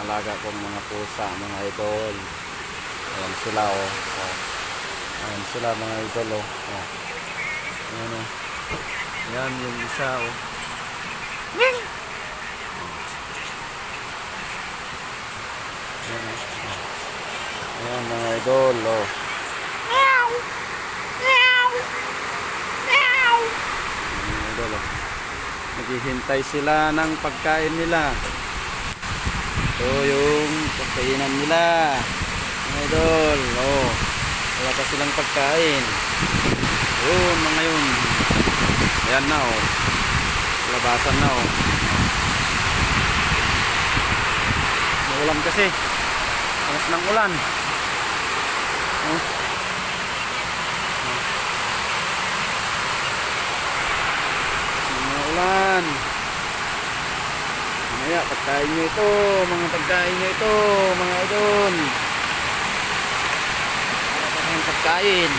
alaga kong mga pusa, mga idol. Ayan sila oh. Oh. Ayan sila mga idol oh. Oh. Ayan oh. Ayan yung isa oh. Ayan oh. Ayan mga idol oh. Ayan mga idol oh. Naghihintay sila ng pagkain nila. Ito yung pagkainan nila mga idol oh. Wala pa silang pagkain. Yun mga yun. Ayan na oh. Labasan na oh. Maulan kasi. Panas ng ulan oh. Ulan. Mamaya pagkain nyo ito, mga pagkain nyo ito mga idol. Para pa ng pagkain.